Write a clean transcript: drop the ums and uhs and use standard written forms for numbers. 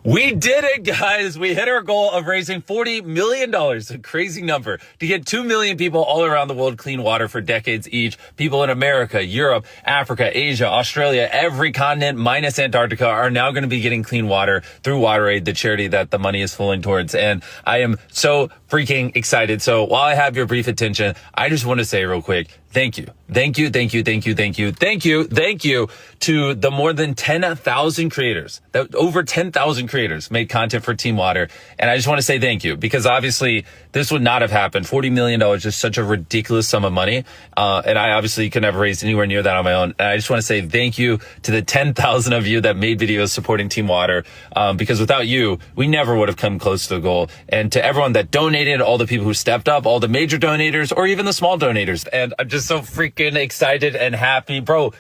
We did it, guys. We hit our goal of raising $40 million, a crazy number, to get 2 million people all around the world clean water for decades each. People in America, Europe, Africa, Asia, Australia, every continent minus Antarctica are now going to be getting clean water through WaterAid, the charity that the money is flowing towards. And I am so freaking excited. So while I have your brief attention, I just want to say real quick, thank you. Thank you to the more than 10,000 creators, over 10,000 creators made content for Team Water. And I just want to say thank you, because obviously this would not have happened. $40 million is such a ridiculous sum of money. And I obviously could never raise anywhere near that on my own. And I just want to say thank you to the 10,000 of you that made videos supporting Team Water. Because without you, we never would have come close to the goal. And to everyone that donated, all the people who stepped up, all the major donators, or even the small donators. And I'm just so freaking excited and happy. Bro,